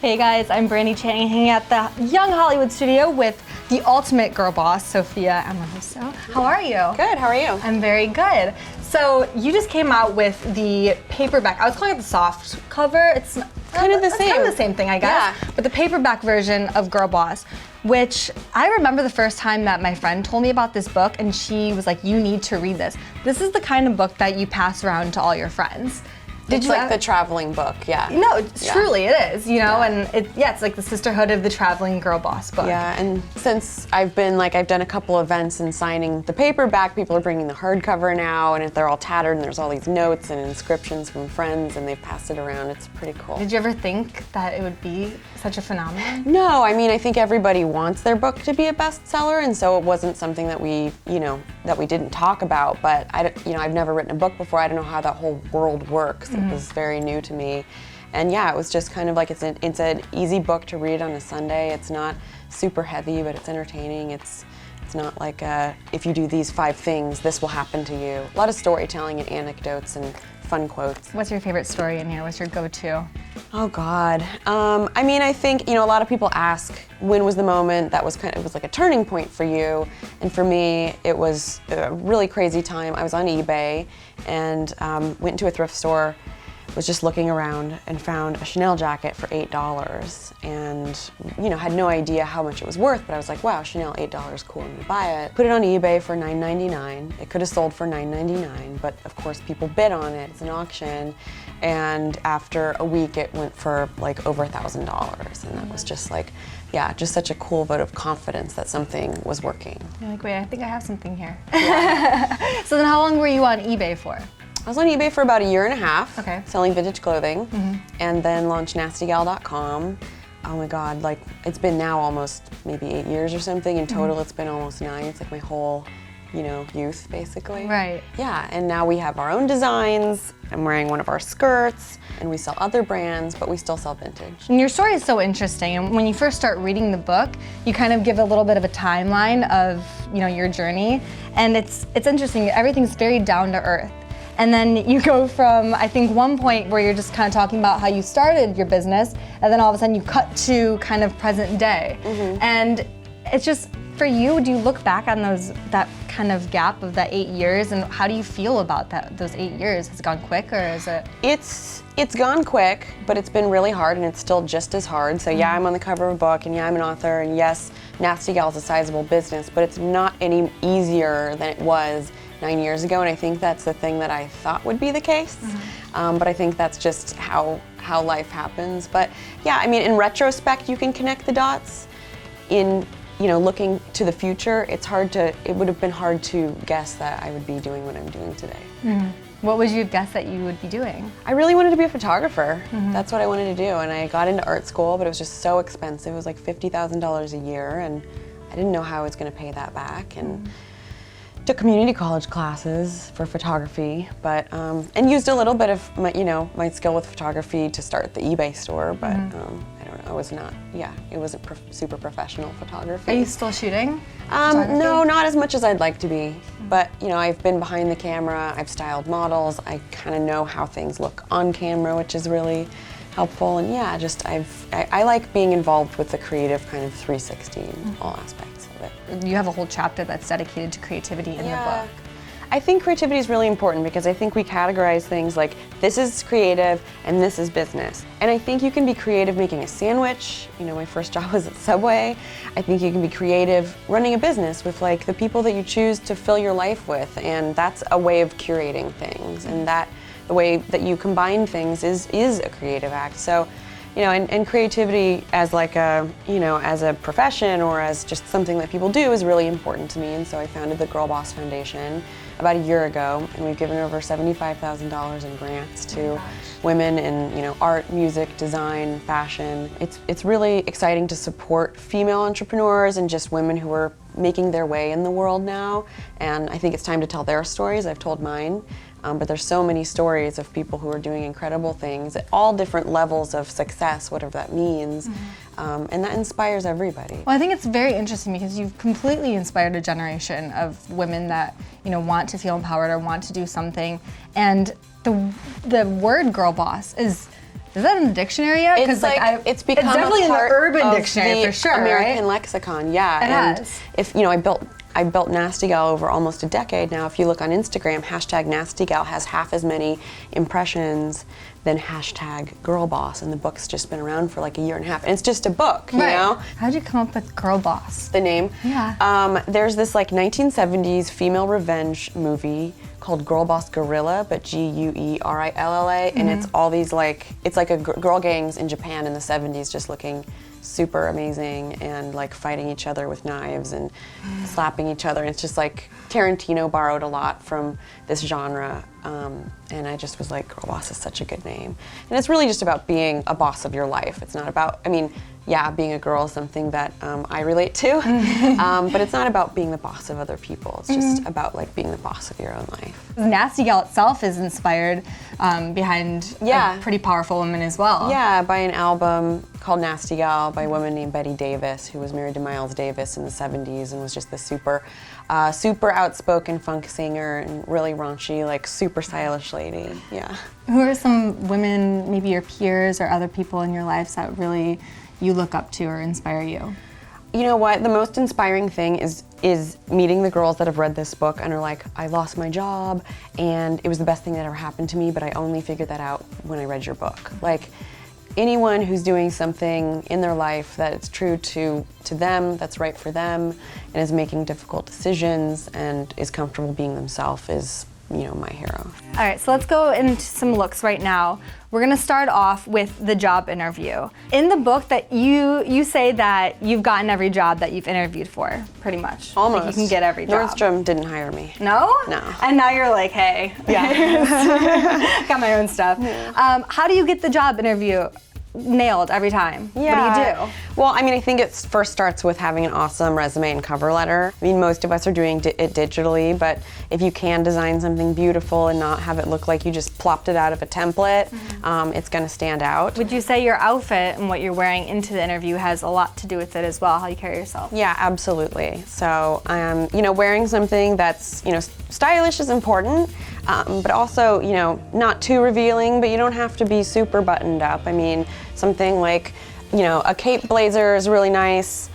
Hey guys, I'm Brandy Chang, hanging at the Young Hollywood studio with the ultimate girl boss, Sophia Amoruso. How are you? Good, how are you? I'm very good. So you just came out with the paperback. I was calling it the soft cover. It's kind of the same. Kind of the same thing, I guess. Yeah. But the paperback version of Girlboss, which I remember the first time that my friend told me about this book, and she was like, "You need to read this. This is the kind of book that you pass around to all your friends." It's like the traveling book, yeah. No, truly it is, you know, and it's like the sisterhood of the traveling girl boss book. Yeah, and since I've done a couple events and signing the paperback, people are bringing the hardcover now, and they're all tattered, and there's all these notes and inscriptions from friends, and they've passed it around. It's pretty cool. Did you ever think that it would be such a phenomenon? No, I mean, I think everybody wants their book to be a bestseller, and so it wasn't something that we didn't talk about, but I've never written a book before. I don't know how that whole world works. It was very new to me. And yeah, it was just kind of like it's an easy book to read on a Sunday. It's not super heavy, but it's entertaining. It's not like if you do these 5 things, this will happen to you. A lot of storytelling and anecdotes and fun quotes. What's your favorite story in here? What's your go-to? Oh God. I mean, I think, a lot of people ask, when was the moment that was it was like a turning point for you? And for me, it was a really crazy time. I was on eBay and went into a thrift store, was just looking around and found a Chanel jacket for $8 and had no idea how much it was worth, but I was like, wow, Chanel, $8, cool, I'm gonna buy it. Put it on eBay for $9.99. It could have sold for $9.99, but of course people bid on it. It's an auction, and after a week it went for like over $1,000, and that was just like, yeah, just such a cool vote of confidence that something was working. You're like, wait, I think I have something here. Yeah. So then how long were you on eBay for? I was on eBay for about 1.5 years, selling vintage clothing, and then launched nastygal.com. Oh my God, like it's been now almost maybe 8 years or something. In total, it's been almost 9. It's like my whole, youth basically. Right. Yeah, and now we have our own designs. I'm wearing one of our skirts, and we sell other brands, but we still sell vintage. And your story is so interesting, and when you first start reading the book, you kind of give a little bit of a timeline of, your journey, and it's interesting. Everything's very down to earth. And then you go from, I think, one point where you're just kind of talking about how you started your business, and then all of a sudden you cut to kind of present day. And it's just, for you, do you look back on that kind of gap of that 8 years, and how do you feel about those 8 years? Has it gone quick, or is it? It's gone quick, but it's been really hard, and it's still just as hard. So yeah, I'm on the cover of a book, and yeah, I'm an author, and yes, Nasty Gal is a sizable business, but it's not any easier than it was 9 years ago, and I think that's the thing that I thought would be the case. But I think that's just how life happens. But yeah, I mean, in retrospect, you can connect the dots. In looking to the future, it would have been hard to guess that I would be doing what I'm doing today. What would you have guessed that you would be doing? I really wanted to be a photographer. That's what I wanted to do, and I got into art school, but it was just so expensive. It was like $50,000 a year, and I didn't know how I was going to pay that back. And took community college classes for photography, but and used a little bit of my skill with photography to start the eBay store, but I don't know, it wasn't super professional photography. Are you still shooting? No, not as much as I'd like to be, but I've been behind the camera, I've styled models, I kind of know how things look on camera, which is really helpful, and yeah, I like being involved with the creative kind of 360 in all aspects of it. You have a whole chapter that's dedicated to creativity in the book. I think creativity is really important because I think we categorize things like this is creative and this is business. And I think you can be creative making a sandwich. My first job was at Subway. I think you can be creative running a business with like the people that you choose to fill your life with, and that's a way of curating things, and that the way that you combine things is a creative act. So, and creativity as like as a profession or as just something that people do is really important to me. And so I founded the Girlboss Foundation about a year ago, and we've given over $75,000 in grants to women in art, music, design, fashion. It's really exciting to support female entrepreneurs and just women who are making their way in the world now. And I think it's time to tell their stories. I've told mine. But there's so many stories of people who are doing incredible things at all different levels of success, whatever that means, and that inspires everybody. Well, I think it's very interesting because you've completely inspired a generation of women that want to feel empowered or want to do something, and the word girl boss is Is that in the dictionary yet? It's like, it's become it's definitely a part in the Urban of Dictionary the for sure, American right? lexicon, yeah. It and has. if, you know, I built Nasty Gal over almost a decade now. If you look on Instagram, hashtag Nasty Gal has half as many impressions than hashtag Girlboss, and the book's just been around for like a year and a half. And it's just a book, you know? How'd you come up with Girlboss? The name? Yeah. There's this like 1970s female revenge movie called Girlboss Guerrilla, but Guerilla, and it's all these like, it's like a girl gangs in Japan in the 70s just looking super amazing and like fighting each other with knives and slapping each other. And it's just like Tarantino borrowed a lot from this genre, and I just was like, Girlboss is such a good name. And it's really just about being a boss of your life. It's not about, I mean, yeah, being a girl is something that I relate to, but it's not about being the boss of other people. It's just about like being the boss of your own life. Nasty Gal itself is inspired behind a pretty powerful woman as well. Yeah, by an album called Nasty Gal by a woman named Betty Davis, who was married to Miles Davis in the 70s and was just this super outspoken funk singer and really raunchy, like super stylish lady, yeah. Who are some women, maybe your peers or other people in your lives that really you look up to or inspire you? You know what, the most inspiring thing is meeting the girls that have read this book and are like, I lost my job and it was the best thing that ever happened to me, but I only figured that out when I read your book. Like, anyone who's doing something in their life that is true to them, that's right for them, and is making difficult decisions and is comfortable being themselves is, you know, my hero. All right, so let's go into some looks right now. We're gonna start off with the job interview. In the book that you say that you've gotten every job that you've interviewed for, pretty much. Almost. Like you can get every job. Nordstrom didn't hire me. No? No. And now you're like, hey, Yeah. got my own stuff. Yeah. How do you get the job interview nailed every time? Yeah. What do you do? Well, I mean, I think it first starts with having an awesome resume and cover letter. I mean, most of us are doing it digitally, but if you can design something beautiful and not have it look like you just plopped it out of a template, it's gonna stand out. Would you say your outfit and what you're wearing into the interview has a lot to do with it as well, how you carry yourself? Yeah, absolutely. So, you know, wearing something that's, you know, stylish is important, but also, you know, not too revealing, but you don't have to be super buttoned up. I mean, something like, you know, a cape blazer is really nice.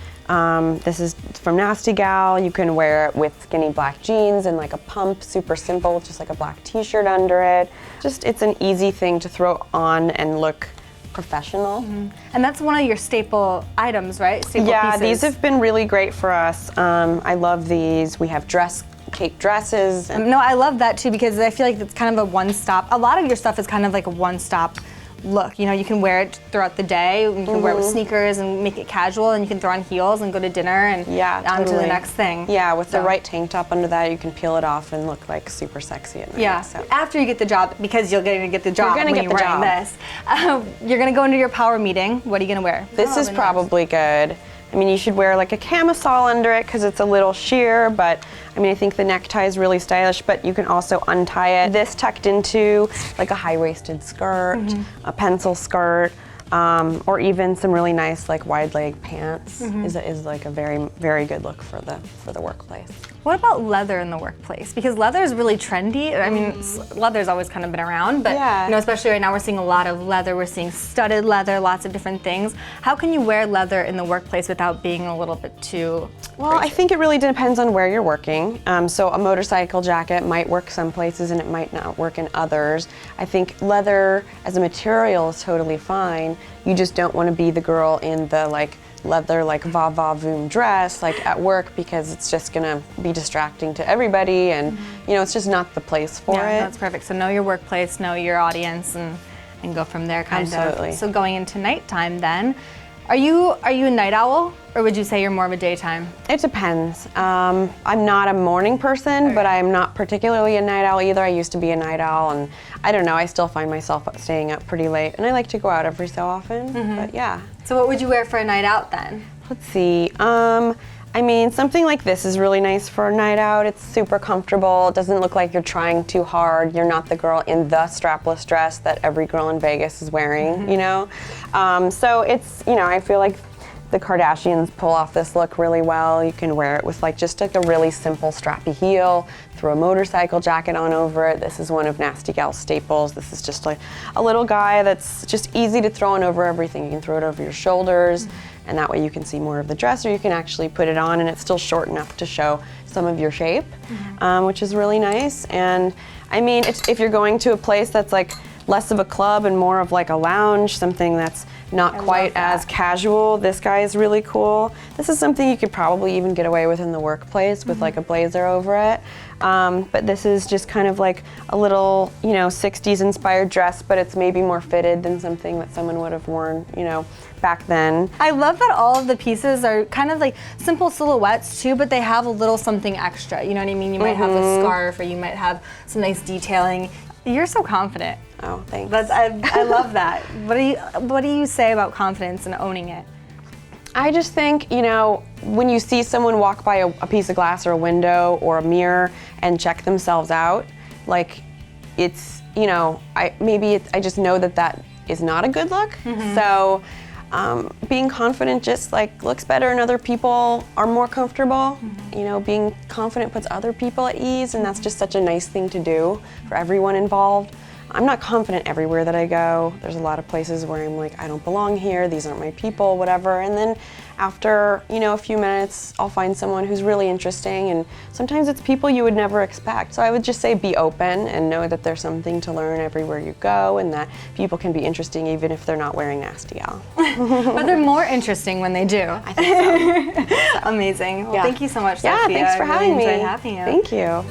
This is from Nasty Gal. You can wear it with skinny black jeans and like a pump, super simple, with just like a black t-shirt under it. Just, it's an easy thing to throw on and look professional. And that's one of your staple items, right? Staple pieces. These have been really great for us. I love these. We have cape dresses. No, I love that too because I feel like it's kind of a one-stop. A lot of your stuff is kind of like a one-stop look. You know, you can wear it throughout the day. You can wear it with sneakers and make it casual, and you can throw on heels and go to dinner and on to the next thing. Yeah, with the right tank top under that, you can peel it off and look like super sexy at night. Yeah. So. After you get the job, because you're going to get the job when you're wearing this, you're going to go into your power meeting. What are you going to wear? This is probably good. I mean, you should wear like a camisole under it because it's a little sheer, but I mean, I think the necktie is really stylish, but you can also untie it. This tucked into like a high-waisted skirt, a pencil skirt, or even some really nice like wide leg pants is like a very, very good look for the workplace. What about leather in the workplace? Because leather is really trendy. I mean, leather's always kind of been around, but you know, especially right now we're seeing a lot of leather. We're seeing studded leather, lots of different things. How can you wear leather in the workplace without being a little bit too Well, I think it really depends on where you're working. So a motorcycle jacket might work some places and it might not work in others. I think leather as a material is totally fine. You just don't want to be the girl in the like leather like va-va-voom dress like at work because it's just gonna be distracting to everybody and you know, it's just not the place for it. That's perfect. So know your workplace, know your audience, and go from there kind Absolutely. of. So going into nighttime then, are you a night owl or would you say you're more of a daytime? It depends. I'm not a morning person, but I'm not particularly a night owl either. I used to be a night owl and I don't know, I still find myself staying up pretty late and I like to go out every so often, but yeah. So what would you wear for a night out then? Let's see. I mean, something like this is really nice for a night out. It's super comfortable. It doesn't look like you're trying too hard. You're not the girl in the strapless dress that every girl in Vegas is wearing, you know? So it's, you know, I feel like The Kardashians pull off this look really well. You can wear it with like just like a really simple strappy heel, throw a motorcycle jacket on over it. This is one of Nasty Gal's staples. This is just like a little guy that's just easy to throw on over everything. You can throw it over your shoulders, and that way you can see more of the dress, or you can actually put it on and it's still short enough to show some of your shape, which is really nice. And I mean, if you're going to a place that's like less of a club and more of like a lounge, something that's not quite as casual, this guy is really cool. This is something you could probably even get away with in the workplace with like a blazer over it. But this is just kind of like a little, 60s inspired dress, but it's maybe more fitted than something that someone would have worn, back then. I love that all of the pieces are kind of like simple silhouettes too, but they have a little something extra. You know what I mean? You might have a scarf, or you might have some nice detailing. You're so confident. Oh, thanks. I love that. What do you say about confidence and owning it? I just think, when you see someone walk by a piece of glass or a window or a mirror and check themselves out, like it's, I just know that is not a good look. So being confident just like looks better and other people are more comfortable. Being confident puts other people at ease, and that's just such a nice thing to do for everyone involved. I'm not confident everywhere that I go. There's a lot of places where I'm like, I don't belong here, these aren't my people, whatever. And then after, a few minutes, I'll find someone who's really interesting, and sometimes it's people you would never expect. So I would just say be open and know that there's something to learn everywhere you go, and that people can be interesting even if they're not wearing Nasty Gal. But they're more interesting when they do. I think so. Amazing. Well, thank you so much, Sophia. Yeah, thanks for having me. I really enjoyed having you. Thank you.